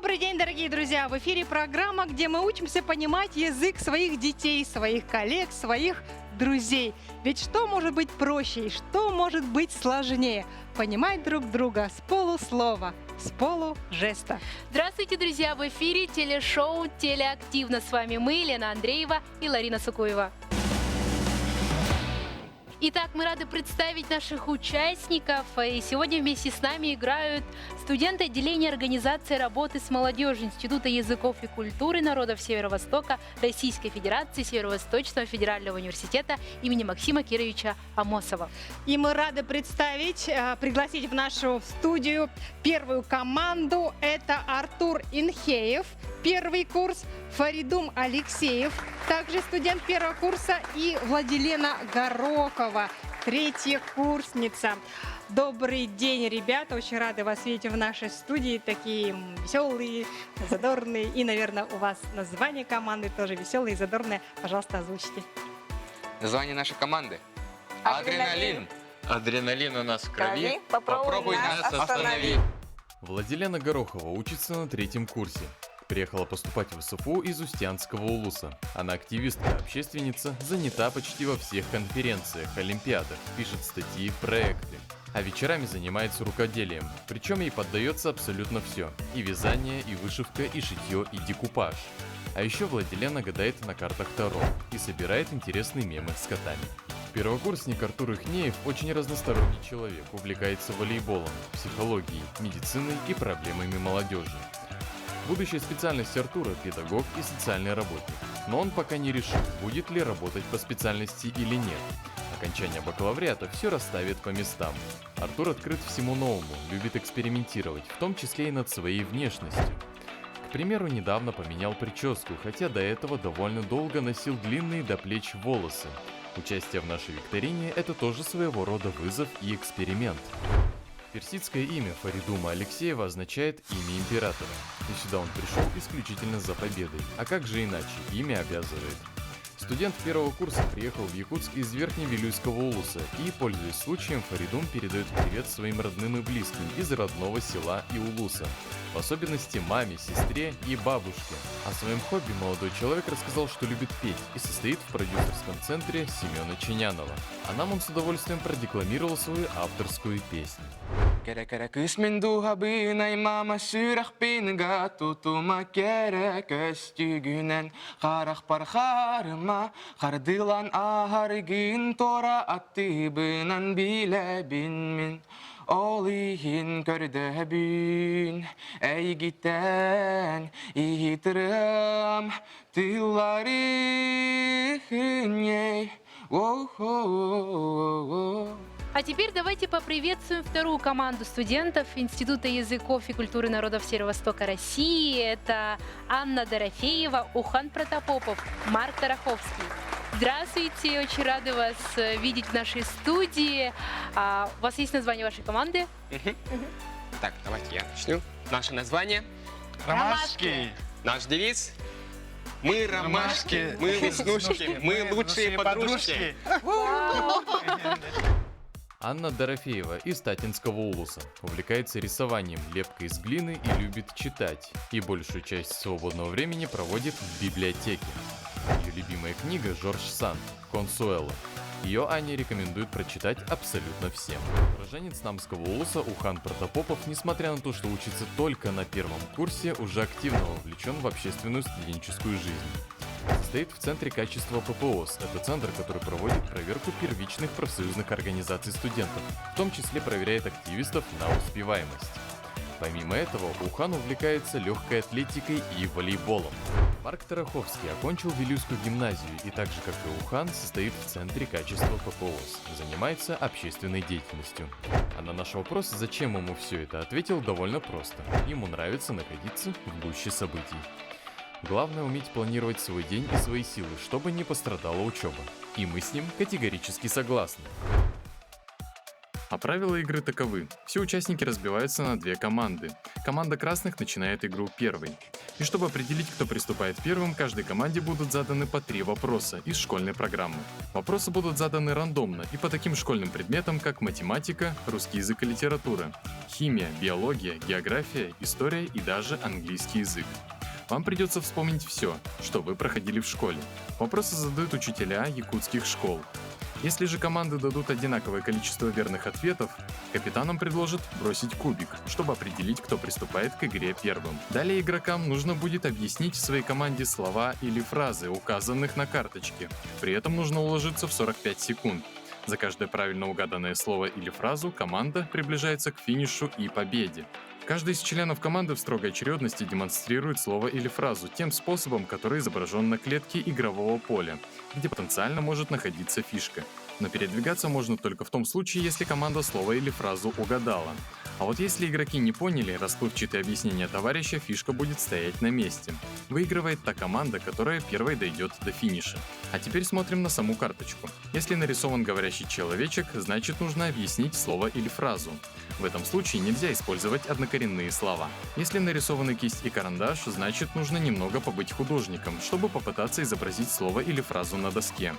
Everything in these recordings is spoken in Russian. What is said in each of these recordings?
Добрый день, дорогие друзья! В эфире программа, где мы учимся понимать язык своих детей, своих коллег, своих друзей. Ведь что может быть проще и что может быть сложнее? Понимать друг друга с полуслова, с полужеста. Здравствуйте, друзья! В эфире телешоу «Телеактивно». С вами мы, Лена Андреева и Ларина Сукуева. Итак, мы рады представить наших участников. И сегодня вместе с нами играют студенты отделения организации работы с молодежью Института языков и культуры народов Северо-Востока Российской Федерации Северо-Восточного федерального университета имени Максима Кировича Амосова. И мы рады пригласить в нашу студию первую команду. Это Артур Инхеев, первый курс, Фаридум Алексеев, также студент первого курса, и Владилена Горохова, третья курсница. Добрый день, ребята! Очень рады вас видеть в нашей студии. Такие веселые, задорные. И, наверное, у вас название команды тоже веселое и задорное. Пожалуйста, озвучьте. Название нашей команды? Адреналин. Адреналин у нас в крови. Попробуй нас остановить. Владилена Горохова учится на третьем курсе. Приехала поступать в СФУ из Устьянского улуса. Она активистка, общественница, занята почти во всех конференциях, олимпиадах, пишет статьи, проекты. А вечерами занимается рукоделием, причем ей поддается абсолютно все. И вязание, и вышивка, и шитье, и декупаж. А еще Владилена гадает на картах Таро и собирает интересные мемы с котами. Первокурсник Артур Ихнеев очень разносторонний человек, увлекается волейболом, психологией, медициной и проблемами молодежи. Будущая специальность Артура – педагог и социальный работник, но он пока не решил, будет ли работать по специальности или нет. Окончание бакалавриата все расставит по местам. Артур открыт всему новому, любит экспериментировать, в том числе и над своей внешностью. К примеру, недавно поменял прическу, хотя до этого довольно долго носил длинные до плеч волосы. Участие в нашей викторине – это тоже своего рода вызов и эксперимент. Персидское имя Фаридума Алексеева означает «имя императора», и сюда он пришел исключительно за победой, а как же иначе, имя обязывает. Студент первого курса приехал в Якутск из Верхневилюйского улуса и, пользуясь случаем, Фаридум передает привет своим родным и близким из родного села и улуса, в особенности маме, сестре и бабушке. О своем хобби молодой человек рассказал, что любит петь и состоит в продюсерском центре Семена Чинянова. А нам он с удовольствием продекламировал свою авторскую песню. Керекерекüs mind uhabõõnai mama süüräh pinga tutuma kerekestügünen harah parharma hardõlan ahargin tora attibõõnan bilebin min olihin kördöbün äigitän ihitırım tillarihynyei. А теперь давайте поприветствуем вторую команду студентов Института языков и культуры народов Северо-Востока России. Это Анна Дорофеева, Ухан Протопопов, Марк Тараховский. Здравствуйте, очень рады вас видеть в нашей студии. У вас есть название вашей команды? Так, давайте я начну. Наше название? Ромашки. Наш девиз? Мы ромашки, мы веснушки, мы лучшие подружки. Анна Дорофеева из Татинского улуса. Увлекается рисованием, лепкой из глины и любит читать. И большую часть свободного времени проводит в библиотеке. Ее любимая книга Жорж Санд «Консуэло». Ее Ане рекомендует прочитать абсолютно всем. Уроженец Намского улуса Ухан Протопопов, несмотря на то, что учится только на первом курсе, уже активно вовлечен в общественную студенческую жизнь. Состоит в Центре качества ППОС. Это центр, который проводит проверку первичных профсоюзных организаций студентов, в том числе проверяет активистов на успеваемость. Помимо этого, Ухан увлекается легкой атлетикой и волейболом. Марк Тараховский окончил Вилюйскую гимназию и так же, как и Ухан, состоит в Центре качества ППОС, занимается общественной деятельностью. А на наш вопрос, зачем ему все это, ответил довольно просто. Ему нравится находиться в гуще событий. Главное уметь планировать свой день и свои силы, чтобы не пострадала учеба. И мы с ним категорически согласны. А правила игры таковы. Все участники разбиваются на две команды. Команда красных начинает игру первой. И чтобы определить, кто приступает первым, каждой команде будут заданы по 3 вопроса из школьной программы. Вопросы будут заданы рандомно и по таким школьным предметам, как математика, русский язык и литература, химия, биология, география, история и даже английский язык. Вам придется вспомнить все, что вы проходили в школе. Вопросы задают учителя якутских школ. Если же команды дадут одинаковое количество верных ответов, капитанам предложат бросить кубик, чтобы определить, кто приступает к игре первым. Далее игрокам нужно будет объяснить в своей команде слова или фразы, указанных на карточке. При этом нужно уложиться в 45 секунд. За каждое правильно угаданное слово или фразу команда приближается к финишу и победе. Каждый из членов команды в строгой очередности демонстрирует слово или фразу тем способом, который изображен на клетке игрового поля, где потенциально может находиться фишка. Но передвигаться можно только в том случае, если команда слово или фразу угадала. А вот если игроки не поняли расплывчатое объяснение товарища, фишка будет стоять на месте. Выигрывает та команда, которая первой дойдет до финиша. А теперь смотрим на саму карточку. Если нарисован говорящий человечек, значит нужно объяснить слово или фразу. В этом случае нельзя использовать однокоренные слова. Если нарисованы кисть и карандаш, значит нужно немного побыть художником, чтобы попытаться изобразить слово или фразу на доске.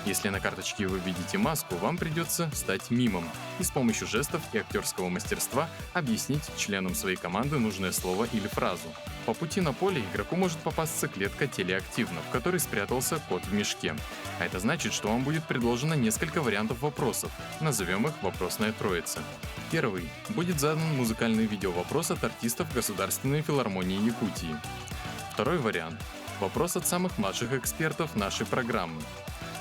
Если на карточке вы видите маску, вам придется стать мимом и с помощью жестов и актерского мастерства объяснить членам своей команды нужное слово или фразу. По пути на поле игроку может попасться клетка телеактивна, в которой спрятался кот в мешке. А это значит, что вам будет предложено несколько вариантов вопросов. Назовем их «Вопросная троица». Первый. Будет задан музыкальный видеовопрос от артистов Государственной филармонии Якутии. Второй вариант. Вопрос от самых младших экспертов нашей программы.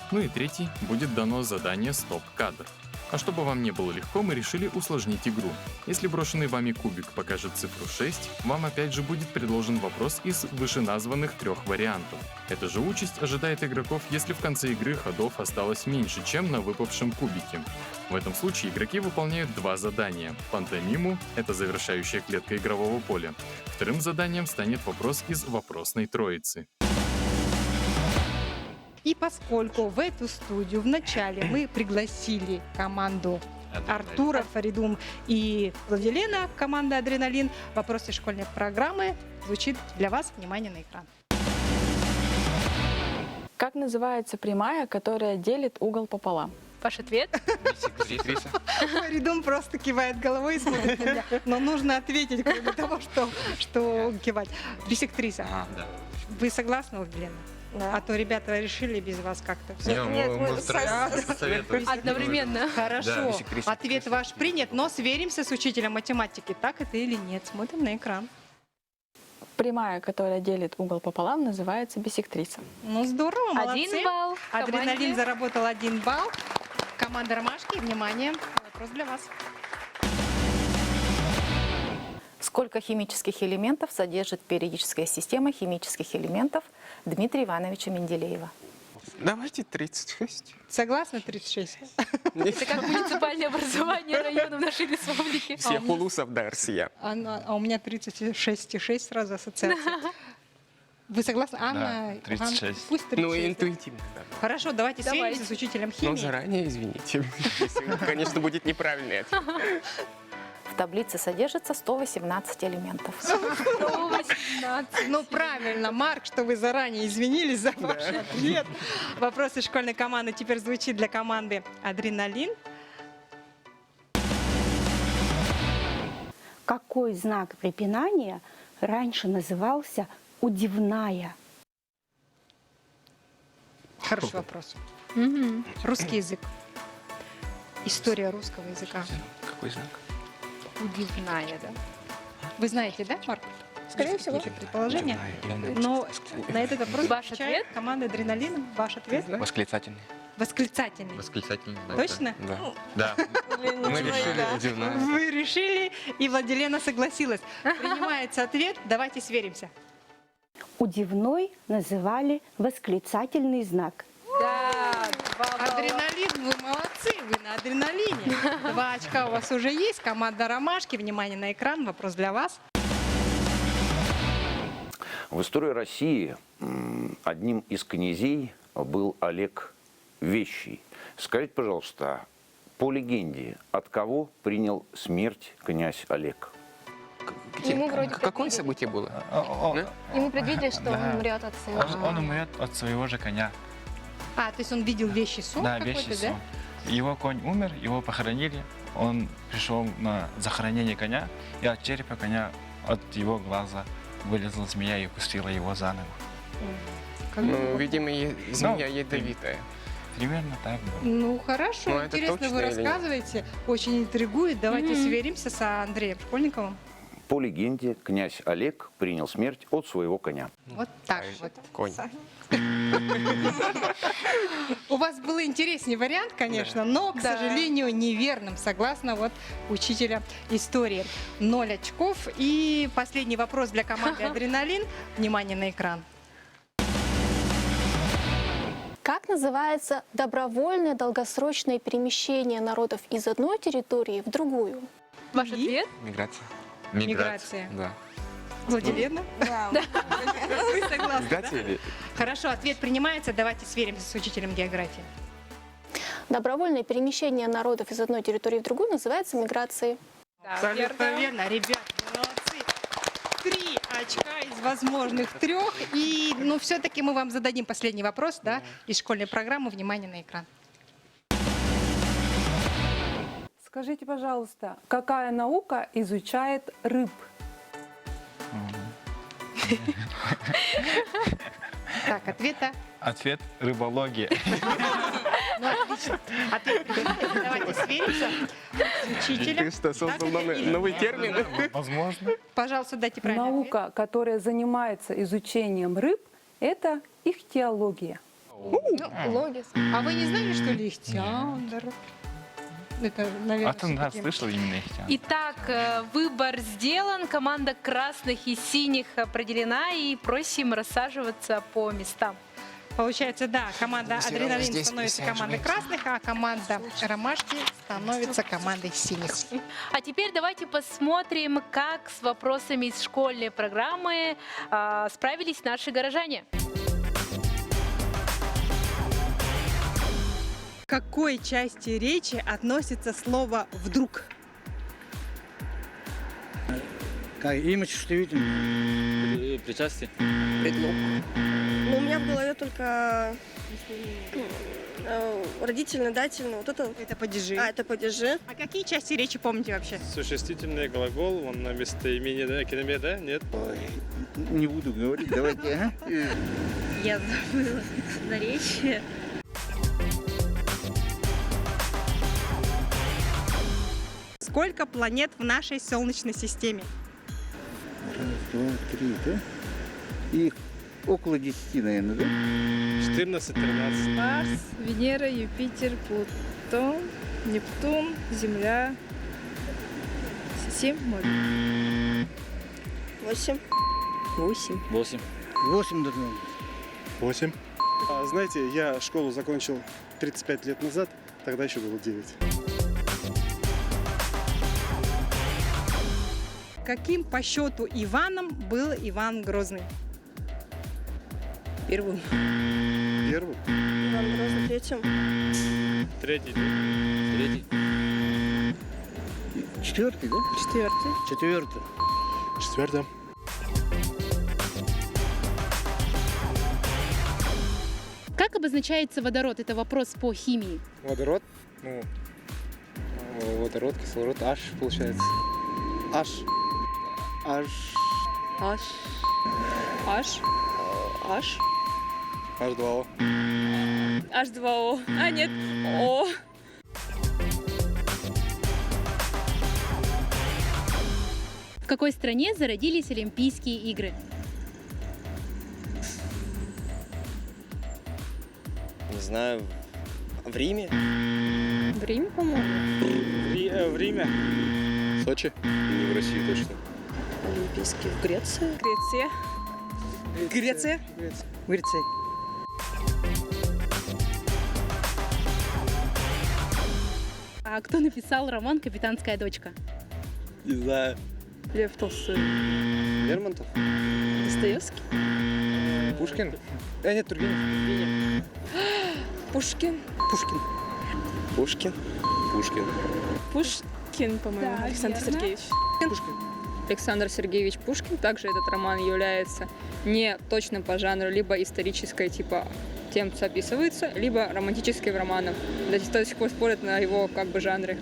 Ну и третий. Будет дано задание «Стоп-кадр». А чтобы вам не было легко, мы решили усложнить игру. Если брошенный вами кубик покажет цифру 6, вам опять же будет предложен вопрос из вышеназванных 3 вариантов. Эта же участь ожидает игроков, если в конце игры ходов осталось меньше, чем на выпавшем кубике. В этом случае игроки выполняют 2 задания. Пантомиму — это завершающая клетка игрового поля. Вторым заданием станет вопрос из вопросной троицы. И поскольку в эту студию вначале мы пригласили команду Артура, Фаридум и Владилена, команда «Адреналин», в вопросе школьной программы звучит для вас. Внимание на экран. Как называется прямая, которая делит угол пополам? Ваш ответ? Бисектриса. Фаридум просто кивает головой и смотрит на меня. Но нужно ответить, кроме того, что кивать. Бисектриса. Да. Вы согласны, Владилена? Да. А то ребята решили без вас как-то все. Одновременно. Хорошо, бисектриса. ответ ваш принят, но сверимся с учителем математики, так это или нет. Смотрим на экран. Прямая, которая делит угол пополам, называется бисектриса. Ну здорово, молодцы. 1 балл. Адреналин команде. заработал 1 балл. Команда «Ромашки», внимание, вопрос для вас. Сколько химических элементов содержит периодическая система химических элементов Дмитрия Ивановича Менделеева? Давайте 36. Согласны, 36? Это как муниципальное образование района в нашей республике. Всех улусов до Россия. А у меня 36,6 сразу ассоциация. Вы согласны? Анна? Да, 36. Ан- Пусть 36. Ну, интуитивно, да. Хорошо, давайте Давайте. сверимся с учителем Но химии. заранее извините, если, конечно, будет неправильный ответ. В таблице содержится 118 элементов. 118. Ну, правильно, Марк, что вы заранее извинились за ваш ответ. Вопрос из школьной команды теперь звучит для команды «Адреналин». Какой знак препинания раньше назывался удивная? Хороший вопрос. Мгм. Русский язык. История русского языка. Какой знак? Удивная, да? Вы знаете, да, Марк? Скорее всего. Какие предположения? Но на этот вопрос Ваш отвечает ответ? команда «Адреналин». Ваш ответ? Восклицательный. Восклицательный. Восклицательный. Точно? Да. Мы решили удивная. Вы решили, и Владилена согласилась. Принимается ответ. Давайте сверимся. Удивной называли восклицательный знак. Да, 2 балла. Адреналин, вы молодцы, вы на адреналине. 2 очка у вас уже есть. Команда «Ромашки». Внимание на экран. Вопрос для вас. В истории России одним из князей был Олег Вещий. Скажите, пожалуйста, по легенде, от кого принял смерть князь Олег? Ему вроде Какое предвидели. событие было? Ему предвидели, что Да. он умрет от своего. Он умрет от своего же коня. А, то есть он видел вещий сон Да, какой-то, вещий да? сон. Его конь умер, его похоронили. Он пришел на захоронение коня, и от черепа коня, от его глаза вылезла змея и укусила его за ногу. Ну, видимо, змея ядовитая. Примерно так было. Ну, хорошо, Ну, это интересно точно вы или нет? рассказываете, очень интригует. Давайте сверимся с Андреем Школьниковым. По легенде, князь Олег принял смерть от своего коня. Вот так вот. Конь. У вас был интереснее вариант, конечно, но, к сожалению, неверным, согласно вот учителя истории. 0 очков. И последний вопрос для команды «Адреналин». Внимание на экран. Как называется добровольное долгосрочное перемещение народов из одной территории в другую? Ваш ответ? Миграция. Миграция. Да. Владилена? Вы согласны, Миграция да? или... Хорошо, ответ принимается. Давайте сверимся с учителем географии. Добровольное перемещение народов из одной территории в другую называется миграцией. Абсолютно верно. Ребят, молодцы. 3 очка из возможных 3. И, ну, все-таки мы вам зададим последний вопрос, да, из школьной программы. Внимание на экран. Скажите, пожалуйста, какая наука изучает рыб? Так, ответа. Ответ – рыбология. Ну, отлично. Ответ принимается. Давайте сверимся с учителем. Ты что, создал Так это или новый нет? термин? Возможно. Пожалуйста, дайте правильный ответ. Наука, которая занимается изучением рыб, это ихтиология. Логис. А вы не знали, что ли, ихтиандр? Это, наверное, А ты, да, всё-таки- слышал именно их тему. Итак, выбор сделан. Команда красных и синих определена. И просим рассаживаться по местам. Получается, да, команда Всё равно «Адреналин» здесь становится присаживаемся. командой красных, а команда «Ромашки» становится командой синих. А теперь давайте посмотрим, как с вопросами из школьной программы справились наши горожане. К какой части речи относится слово «вдруг»? Имя существительное. Причастие. Ну, у меня в голове только родительное, дательное. Вот это. Это падежи. А, это падежи. А какие части речи помните вообще? Существительный глагол, он на местоимение, да, киноме, да? Нет? Не буду говорить, давайте. Я забыла наречие. Сколько планет в нашей Солнечной системе? 1, 2, 3, да? Их около 10, наверное, да? 14-13. Марс, Венера, Юпитер, Плутон, Нептун, Земля. 7, может. 8. 8. 8. 8 должно быть. 8. Знаете, я школу закончил 35 лет назад, тогда еще было 9. Каким по счету Иваном был Иван Грозный? Первым. Первый? Иван Грозный третьим. Третий. Третий. Четвертый, да? Четвертый. Четвертый. Четвертый. Как обозначается водород? Это вопрос по химии. Водород? Ну, водород, кислород, H получается. H. H. H. H. H. H2O. H2O. А, нет. О. В какой стране зародились Олимпийские игры? Не знаю, в Риме? В Риме, по-моему. В Риме. Сочи? Не в России точно. Олимпийские в Греции. Греция. Греция? Греция. А кто написал роман «Капитанская дочка»? Не знаю. Лев Толстой. Лермонтов? Достоевский. Пушкин? Нет, Тургенев. Пушкин. Пушкин. Пушкин? Пушкин. Пушкин, по-моему, Да, Александр верно. Сергеевич. Пушкин. Александр Сергеевич Пушкин. Также этот роман является не точным по жанру, либо исторической типа тем описывается, либо романтическим романом. До сих пор спорят на его как бы жанры.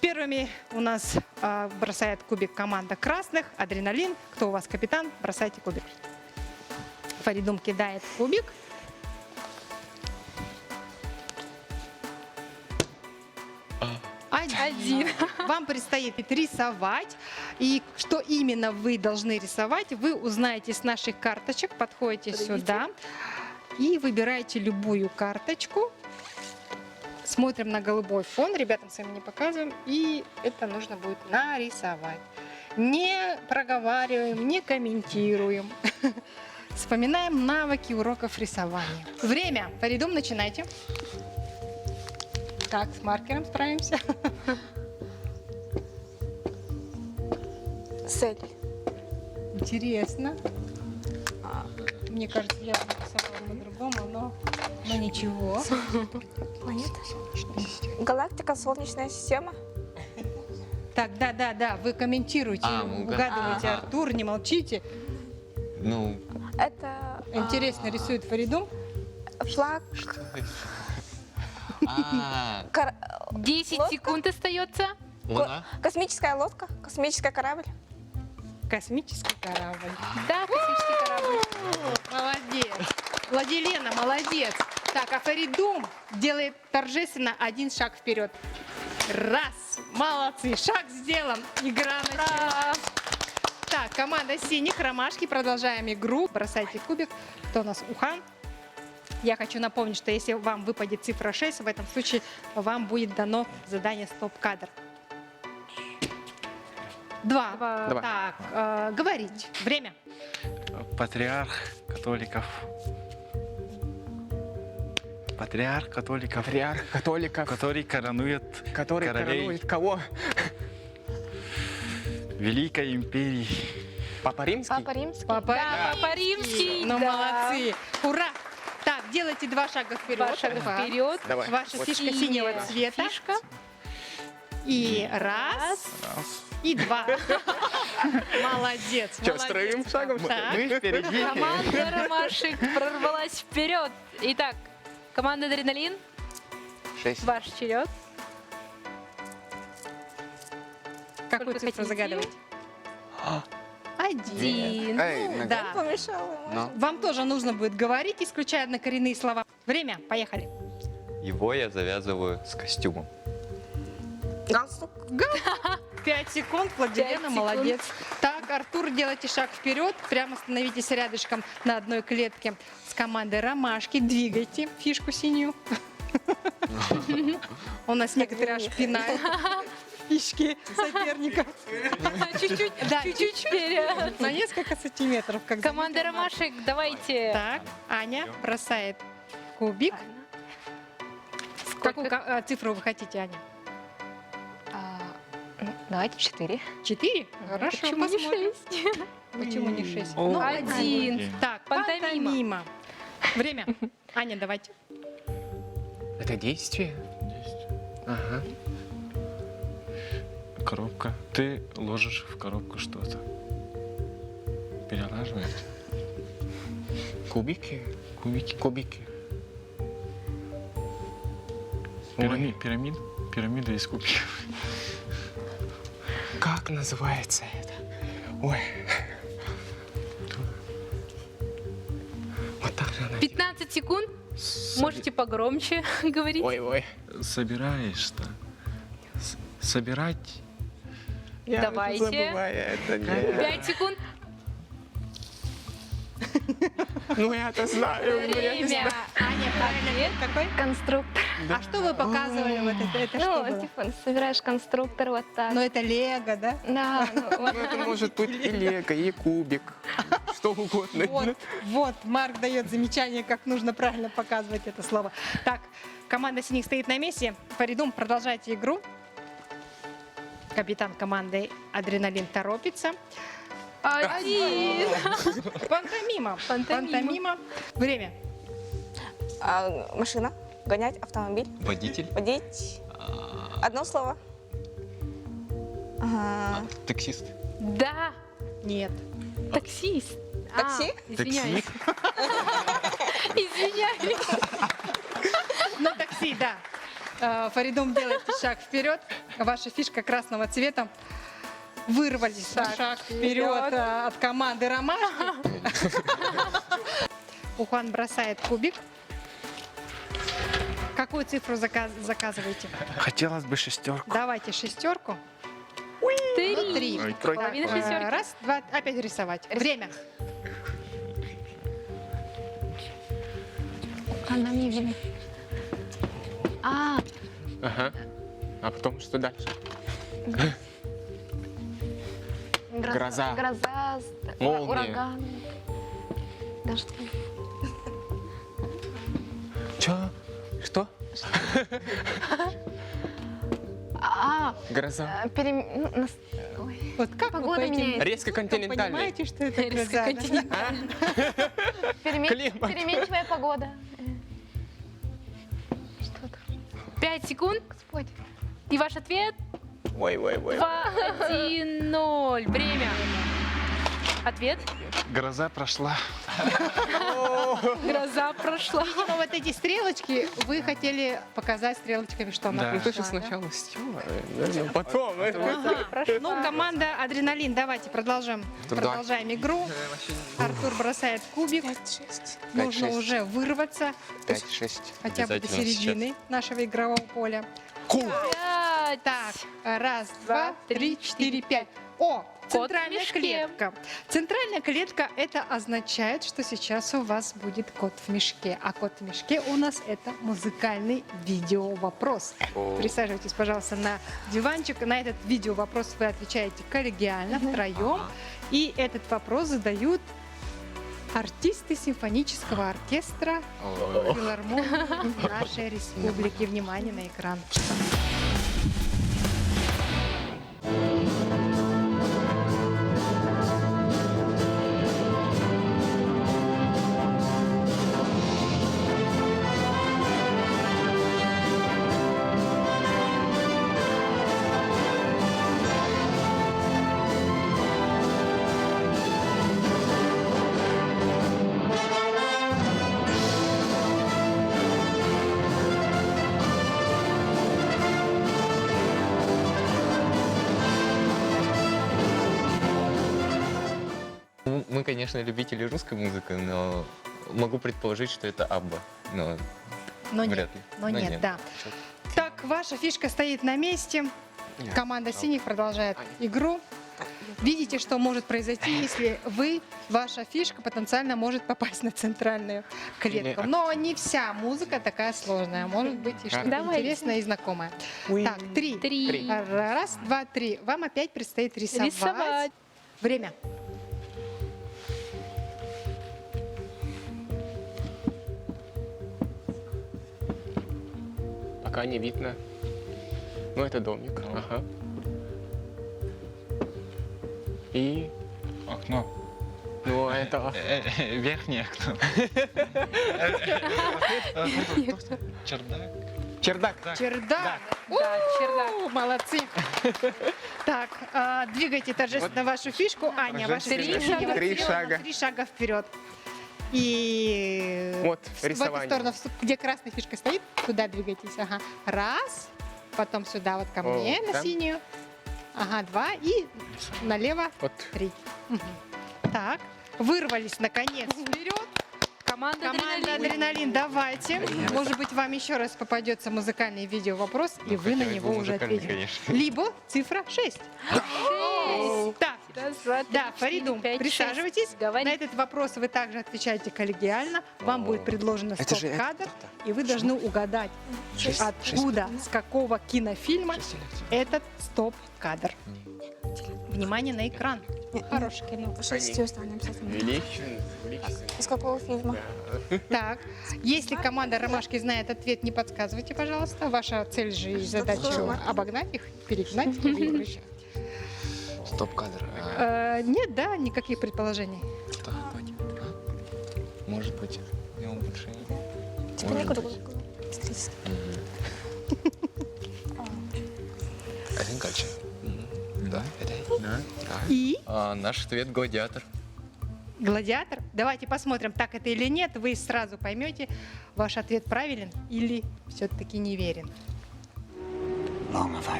Первыми у нас бросает кубик команда красных. Адреналин. Кто у вас капитан? Бросайте кубик. Фаридум кидает кубик. Один. Вам предстоит рисовать. И что именно вы должны рисовать, вы узнаете с наших карточек. Подходите сюда и выбираете любую карточку. Смотрим на голубой фон. Ребятам с вами не показываем. И это нужно будет нарисовать. Не проговариваем, не комментируем. Вспоминаем навыки уроков рисования. Время. Фаридум, начинайте. Так, с маркером справимся. Цель. Интересно. Мне кажется, я нарисовала по-другому, но ничего. Планета. Галактика, Солнечная система. Так, да, вы комментируете, угадываете, Артур, не молчите. Ну, Это... Интересно рисует Фаридум. Флаг. 10 секунд остается. Луна? Космическая лодка. Космический корабль. Космический корабль. Да, космический корабль. Молодец. Владилена, молодец. Так, а Фаридум делает торжественно один шаг вперед. Раз. Молодцы. Шаг сделан. Игра началась. Так, команда синих, ромашки. Продолжаем игру. Бросайте кубик. Кто у нас? Ухан. Я хочу напомнить, что если вам выпадет цифра 6, в этом случае вам будет дано задание стоп-кадр. 2. Так, говорить. Время. Патриарх католиков. Патриарх католиков. Патриарх католиков. Который коронует королей кого? Великой империи. Папа Римский? Папа Римский. Папа Римский. Ну, да. молодцы. Ура! Так, делайте 2 шага вперед. 2 шага вперед. Давай. Ваша Вот. фишка синего цвета. Фишка. И раз. И 2. Молодец. Что, с тройным шагом? Так. Мы впереди. Команда ромашек прорвалась вперед. Итак, команда Адреналин, 6. ваш черед. Какую Сколько цифру хотите? загадываете? 1. Эй, Да. Помешала. Ну. Вам тоже нужно будет говорить, исключая однокоренные слова. Время, поехали. Его я завязываю с костюмом. Галстук. 5 секунд, Владилена, 5 секунд. молодец. Так, Артур, делайте шаг вперед. Прямо становитесь рядышком на одной клетке с командой ромашки. Двигайте фишку синюю. У нас некоторые аж пинают фишки соперников. Чуть-чуть, Да, чуть-чуть вперед. на несколько сантиметров. Как Команда заметил Марк. ромашек, давайте. Так, Аня бросает кубик. Какую цифру вы хотите, Аня? Давайте 4. 4? Хорошо, Почему не посмотрим. 6? Почему не 6? О, Ну, 1. Так, пантомима. Время. Аня, давайте. Это действие? Ага. Коробка. Ты ложишь в коробку что-то. Перелаживаешь. Кубики? Кубики. Кубики. Пирамида из кубиков. Как называется это? Ой. Вот так же она. 15 секунд. Можете погромче говорить. Ой. Собираешь-то. Собирать. Я Давайте. забываю это. Нет. 5 секунд. Ну я-то знаю. Ну, я не Время. знаю. Аня, правильно какой? Конструктор. А что вы показывали? Вот это что Ну, было? типа, собираешь конструктор вот так. Ну, это лего, да? Да, ну, Ну это может быть и лего, и кубик. Что угодно. Вот, Марк дает замечание, как нужно правильно показывать это слово. Так, команда синих стоит на месте. Фаридум, продолжайте игру. Капитан команды Адреналин торопится. 1. Пантомима. Пантомима. Время. Машина. Гонять автомобиль. Водитель. Водить. Одно слово. Таксист. Да. Нет. Таксист. Такси? Извиняюсь. Извиняюсь. На такси, да. Фаридум делает шаг вперед. Ваша фишка красного цвета. Вырвались на шаг вперед от команды ромашки. Ухан бросает кубик. Какую цифру заказываете? Хотелось бы шестерку. Давайте шестерку. Три. Три. Ой, тройка. Половина шестерки. Раз, два, опять рисовать. Время. Она мне видно. Ага. А потом что дальше? Гроза. Гроза, Молния. ураган. Дождь. Чё? Что? Гроза. Вот как Погода вы по этим меняется. Резко континентальный. понимаете, что это Резко гроза? континентальный. Климат. Переменчивая погода. 5 секунд. Господи. И ваш ответ? Ой. 2-1-0. Время. Ответ? Гроза прошла. Гроза прошла. Видимо, вот эти стрелочки вы хотели показать стрелочками, что она Да. пришла, Точно да? сначала стёба, потом. Ну, команда «Адреналин», давайте продолжаем игру. Артур бросает кубик. Нужно 5-6. уже вырваться 5-6. хотя бы до Обязательно середины нашего игрового поля. 5. Так, раз, два, три, четыре, пять. О, Кот в центральная мешке. клетка. Центральная клетка — это означает, что сейчас у вас будет кот в мешке. А кот в мешке у нас — это музыкальный видеовопрос. Присаживайтесь, пожалуйста, на диванчик. На этот видеовопрос вы отвечаете коллегиально, втроем. И этот вопрос задают артисты симфонического оркестра филармонии нашей республики. Внимание на экран. Мы, конечно, любители русской музыки, но могу предположить, что это Абба. Но Но нет, вряд ли. но нет, да. Так, ваша фишка стоит на месте. Команда синих продолжает игру. Видите, что может произойти, если ваша фишка потенциально может попасть на центральную клетку. Но не вся музыка такая сложная. Может быть и что-то Давайте. интересное и знакомое. Так, три. 3. Раз, два, три. Вам опять предстоит рисовать. Время. Пока не видно. Ну, это домик. Ага. И... Окно. Ну, это... Верхнее окно. Чердак. Чердак. Чердак. Да, чердак. Молодцы. Так, двигайте торжественно вашу фишку. Аня, ваша Три фишка шага. сделала 3 шага. 3 шага вперед. И Вот, в эту рисование. сторону, где красная фишка стоит, туда двигайтесь. Ага. Раз, потом сюда вот ко мне, на там. синюю. Ага, 2 и налево Вот. 3. Так, вырвались наконец вперед. Команда Команда «Адреналин». «Адреналин», давайте. Может быть, вам еще раз попадется музыкальный видеовопрос, и вы на него уже ответите. Либо цифра 6. Так, Раз, два, три, да, четыре, Фаридум, пять, присаживайтесь. шесть. Говори. На этот вопрос вы также отвечаете коллегиально. Вам будет предложено стоп-кадр, и вы должны угадать, откуда, с какого кинофильма этот стоп-кадр. Внимание на экран. Хорошее кино. 6 останем обязательно. Величественный. Из какого фильма? Так, если команда «Ромашки» знает ответ, не подсказывайте, пожалуйста. Ваша цель же и задача обогнать их, перегнать и выиграть. Стоп-кадр. Нет, да, никаких предположений. Может быть, Типа некуда было. Исторически. И Наш ответ гладиатор. гладиатор. Давайте посмотрим, так это или нет. Вы сразу поймете, ваш ответ правилен или все-таки неверен.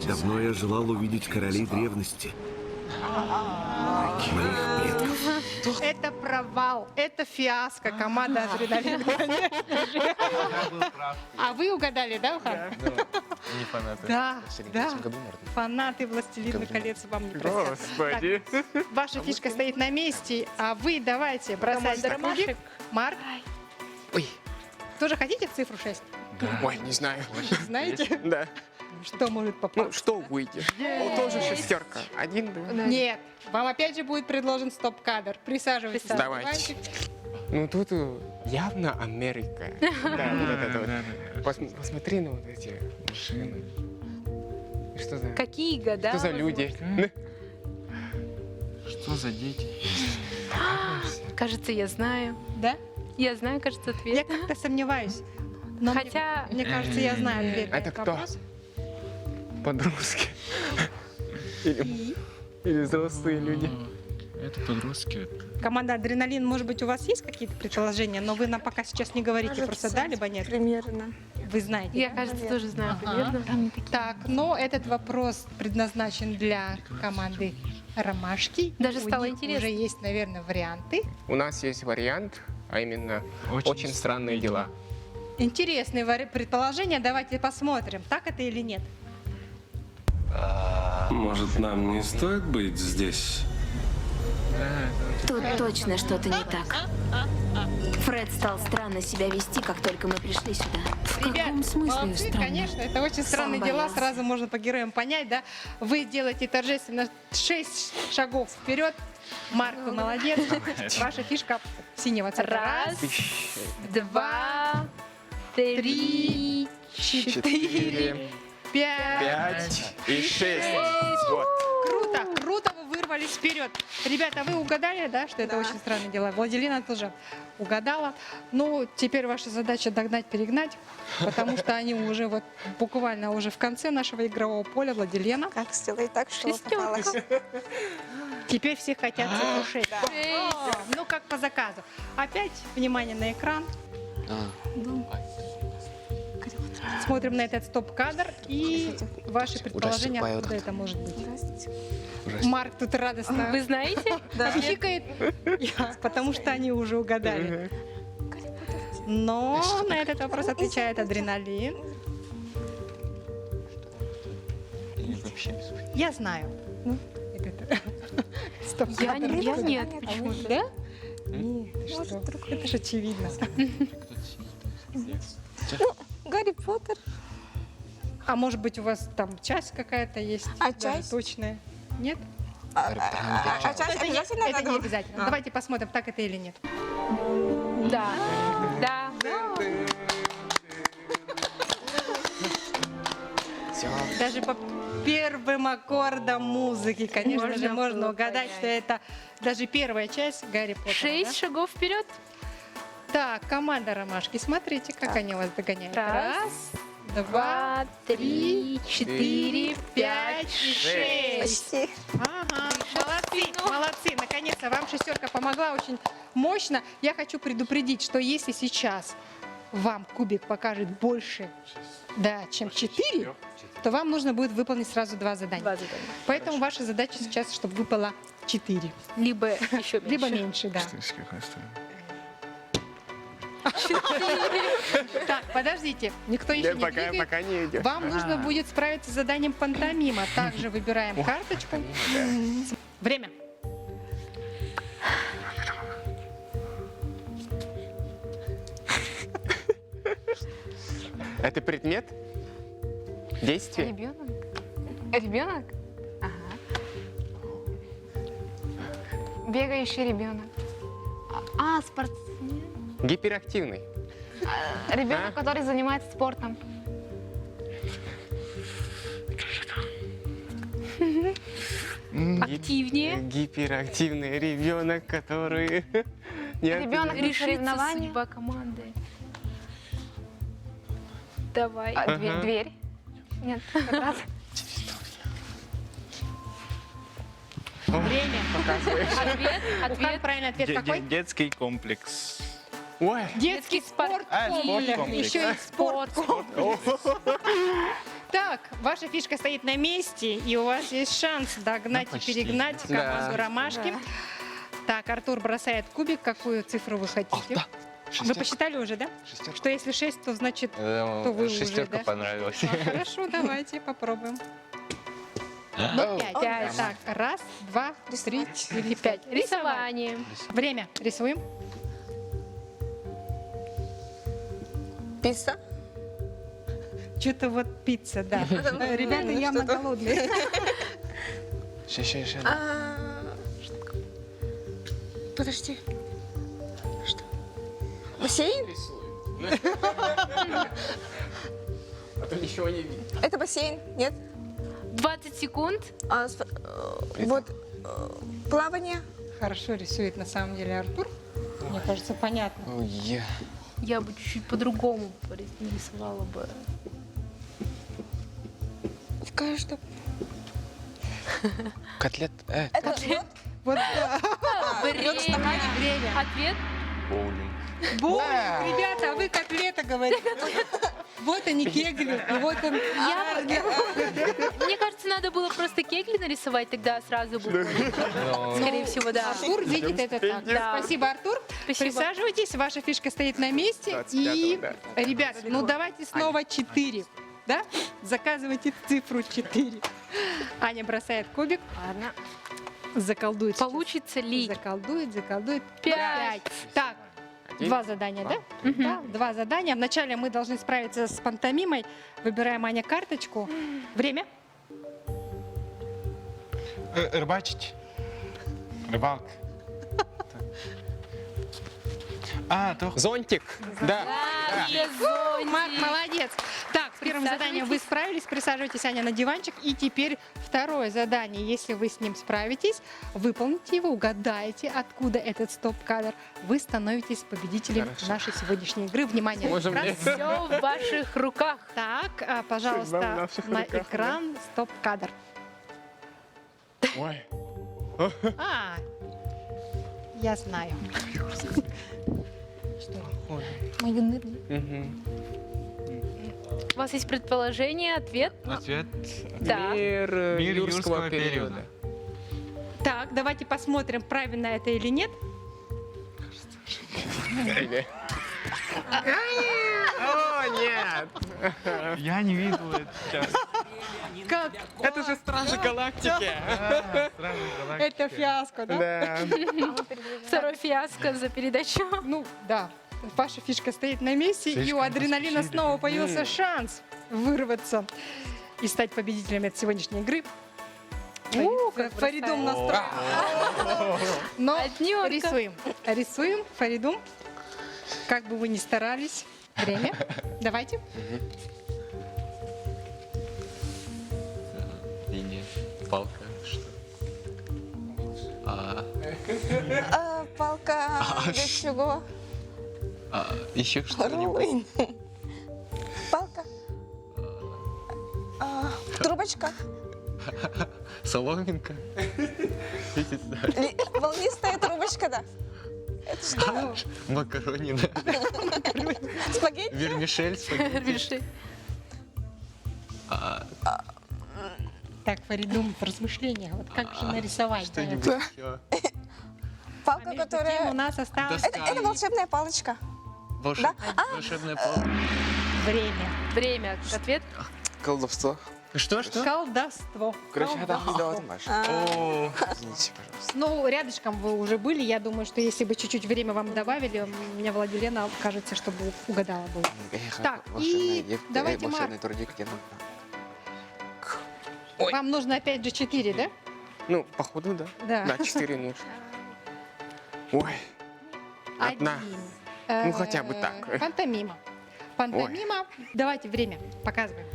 Давно я желал увидеть королей древности. Моих предков. Это провал, это фиаско. Команда «Адреналин», конечно же. А вы угадали, да, Ухан? Не фанаты. Да, В да. 73-м году, наверное. Фанаты «Властелина колец» вам не простят. Господи. Так, ваша фишка стоит на месте, а вы давайте бросайте Команда кубик. ромашек. Марк, Ой, тоже хотите цифру 6? ой, не знаю. Знаете, Да. что может попасть? Ну, что выйдет? О, тоже шестерка. Один, да? Нет, вам опять же будет предложен стоп-кадр. Присаживайтесь. на Давайте. диванчик. Ну, тут явно Америка. Да, вот это вот. Посмотри на вот эти машины. Что за... Какие года? Что за люди? Что за дети? Кажется, я знаю. Да? Я знаю, кажется, ответ. Я как-то сомневаюсь. Но Хотя... мне кажется, я знаю ответ на Это этот кто? вопрос. Подростки. Или взрослые люди. Это подростки. Команда «Адреналин», может быть, у вас есть какие-то предположения, но вы нам пока сейчас не говорите, просто да, либо нет? Примерно. Вы знаете. Я, да? кажется, тоже знаю. Ага. Примерно. Так, но этот вопрос предназначен для команды «Ромашки». Даже У стало них интересно. уже есть, наверное, варианты. У нас есть вариант, а именно очень странные дела. Интересные предположения. Давайте посмотрим, так это или нет. Может, нам не стоит быть здесь? Тут точно что-то не так. Фред стал странно себя вести, как только мы пришли сюда. В каком смысле Молодцы, странно? конечно, это очень странные Сам дела, боялся. сразу можно по героям понять, да? Вы делаете торжественно 6 шагов вперед. Марк, вы молодец. Ваша фишка синего цвета. Раз, два, три, четыре, пять и 6. Вот. Круто, круто, вы вырвались вперед. Ребята, вы угадали, да, что это очень странные дела? Владилина тоже угадала. Ну, теперь ваша задача догнать, перегнать, потому что они уже вот буквально уже в конце нашего игрового поля. Владилена. Как сделать так, чтобы попалось? Теперь все хотят цифру 6. Ну, как по заказу. Опять внимание на экран. Смотрим на этот стоп-кадр и ваши предположения, откуда это может быть. Марк тут радостно. Вы знаете? Хихикает, потому что они уже угадали. Но на этот вопрос отвечает «Адреналин». Я знаю. Ну, Я нет. Почему-то. Да? Нет, ты что? Это же очевидно. Гарри Поттер. А может быть, у вас там часть какая-то есть? А даже часть? точная? Нет? А часть Это не- обязательно это не надо? обязательно. Давайте посмотрим, так это или нет. Да. Да. Даже по первым аккордам музыки, конечно Можно же, можно было угадать, понять. что это даже первая часть Гарри Поттера. 6 да? шагов вперед. Так, команда «Ромашки», смотрите, как они вас догоняют. Раз, два, 3, 4, 5 и 6. Почти. Ага, молодцы, молодцы. Наконец-то вам шестерка помогла очень мощно. Я хочу предупредить, что если сейчас вам кубик покажет больше, да, чем 4, то вам нужно будет выполнить сразу 2 задания. Поэтому ваша задача сейчас, чтобы выпало 4. Либо еще меньше. Либо меньше, да. Так, подождите, никто еще не двигает. Пока не идет. Вам нужно будет справиться с заданием пантомима. Также выбираем карточку. Время. Это предмет? Действие? Ребенок? Ребенок? Ага. Бегающий ребенок. Спортсмен. Гиперактивный. Ребенок, который занимается спортом. Активнее. Гиперактивный ребенок, который... Ребенок на Решится соревновании. судьба команды. Давай. Дверь. Нет, как раз. Время. Показываешь. Ухан, правильный ответ какой? Детский комплекс. Ой. Детский спорт. спорткомплекс. Еще и спорт. Так, ваша фишка стоит на месте, и у вас есть шанс догнать и перегнать команду Да. Ромашки. Так, Артур бросает кубик. Какую цифру вы хотите? Вы посчитали уже, да? Что если 6, то значит, то вы уже, Шестерка да? понравилась. Хорошо, давайте попробуем. Ну, 5. Так, раз, два, три, 4, 5. Рисование. Время. Рисуем. Пицца. Что-то вот пицца, да. Ребята явно голодные. Сейчас. Подожди. Что? Бассейн? А то ничего не видно. Это бассейн? Нет? 20 секунд. Вот плавание. Хорошо рисует на самом деле Артур. Мне кажется, понятно. Я бы чуть-чуть по-другому нарисовала бы. Скажи, что... Котлет. Это Вот да. Время. Ответ. Боулинг. Боулинг, ребята, а вы котлета говорите. Вот они кегли, и вот он. Мне кажется, надо было просто кегли нарисовать, тогда сразу бы. Скорее всего, да. Артур видит это так. Да. Спасибо, Артур. Спасибо. Присаживайтесь, ваша фишка стоит на месте. И, ребят, ну давайте снова 4. Да? Заказывайте цифру 4. Аня бросает кубик. Ладно. Заколдует. Получится ли? Заколдует. 5. Так, 2 задания, да? Да, 2 задания. Вначале мы должны справиться с пантомимой. Выбираем, Аня, карточку. Время. Рыбачить. Рыбалка. Зонтик. Да. Марк, молодец. Так, с первым заданием вы справились. Присаживайтесь, Аня, на диванчик. И теперь второе задание. Если вы с ним справитесь, выполните его, угадаете, откуда этот стоп-кадр, вы становитесь победителем нашей сегодняшней игры. Внимание, Можем экран. ли? Все в ваших руках. Так, пожалуйста, Судьба в наших на руках, экран стоп-кадр. Ой. Я знаю. У вас есть предположение, ответ? Ответ. Да. Мир Мир юрского юрского периода. Так, давайте посмотрим, правильно это или нет. О, нет. Я не видел это. Как? Это же Стражи Галактики. Это фиаско, да? Да. Второй фиаско за передачу. Ну, да. Ваша фишка стоит на месте, и у адреналина снова появился шанс вырваться и стать победителем этой сегодняшней игры. Фаридум настроен. Но рисуем. Рисуем, Фаридум. Как бы вы ни старались. Время. Давайте. Линия. Палка. Что? Палка для чего? Еще что-нибудь. Палка. Трубочка. Соломинка. Волнистая трубочка, да. Это что? Макаронина. Спагетти? Вермишель. Вермишель. Так, Фаридум, в размышлениях. Вот как же нарисовать? Что-нибудь Да? еще. Палка, Между которая... тем у нас осталось... Это волшебная палочка. Волшебная палка. Время. Ответ? Колдовство. Что? Колдовство. Короче, я так не дала, Маша. Извините, пожалуйста. Ну, рядышком вы уже были. Я думаю, что если бы чуть-чуть время вам добавили, мне Владилена кажется, что бы угадала бы. Так, и давайте, Марк. Волшебный трудик где Вам нужно опять же 4, да? Ну, походу, да. Да. Да, 4 нужно. Ой. Одна. Ну, хотя бы так. Пантомима. Пантомима. Давайте время. Показываем.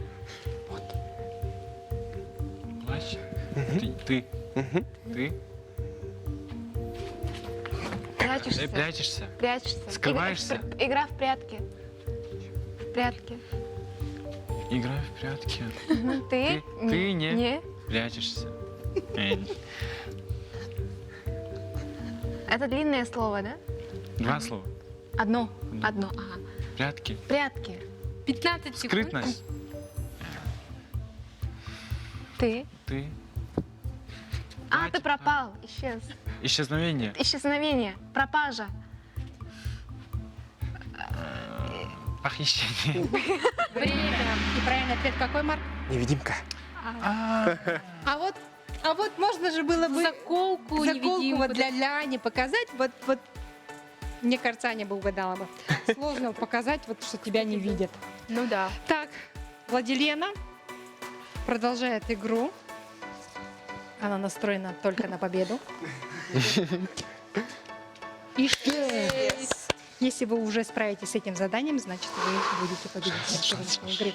Плащ. Ты. Прячешься. Прячешься. Прячешься. Скрываешься. Игра в прятки. Прятки. Играй в прятки. Ты Ты не не прячешься. Это длинное слово, да? Два слова. Одно. Одно. Ага. Прятки. Прятки. 15 секунд. Скрытность. Ты. Ты. А, ты пропал. Исчез. Исчезновение. Исчезновение. Пропажа. Похищение. Время. И правильный ответ какой, Марк? Невидимка. А вот можно же было бы Заколку, невидимку, вот да. для Ани показать. Вот, мне кажется, Аня бы угадала бы. Сложно показать, вот, что тебя не видят. Ну да. Так, Владилена продолжает игру. Она настроена только на победу. И 6. Если вы уже справитесь с этим заданием, значит, вы будете победителем сегодняшней игры.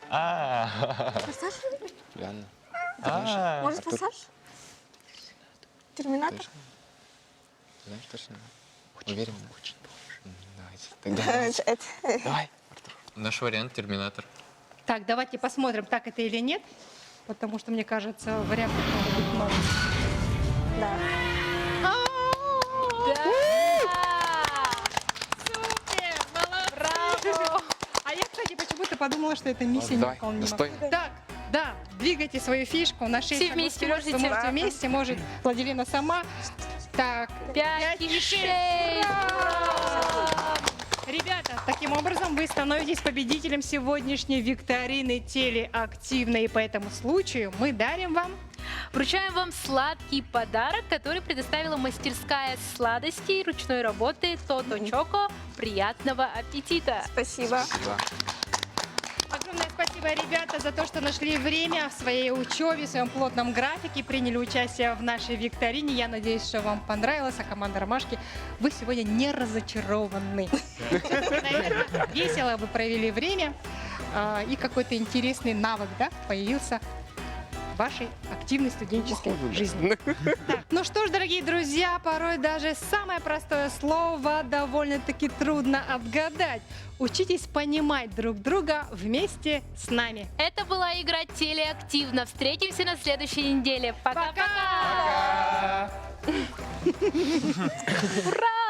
Форсаж? Реально. Может, форсаж? Терминатор? Знаешь точно? Уверен? Очень Давайте. Тогда давай. Наш вариант Терминатор. Так, давайте посмотрим, так это или нет. Потому что, мне кажется, вариантов может быть много. Да. Супер! Браво! А я, кстати, почему-то подумала, что это миссия Давай, невыполнима. достойно. Так, да, двигайте свою фишку. На 6 Все вместе можете? можете вместе, может Владилена сама. Так, 5 и 6. Ребята, таким образом вы становитесь победителем сегодняшней викторины телеактивной. И по этому случаю мы дарим вам... Вручаем вам сладкий подарок, который предоставила мастерская сладостей ручной работы Тото Чоко. Приятного аппетита! Спасибо. Огромное спасибо, ребята, за то, что нашли время в своей учебе, в своем плотном графике, приняли участие в нашей викторине. Я надеюсь, что вам понравилось, а команда «Ромашки», вы сегодня не разочарованы. Наверное, весело вы провели время, и какой-то интересный навык, да, появился в вашей активной студенческой жизни. Так, ну что ж, дорогие друзья, порой даже самое простое слово довольно-таки трудно отгадать. Учитесь понимать друг друга вместе с нами. Это была игра телеактивно. Встретимся на следующей неделе. Пока-пока! Ура!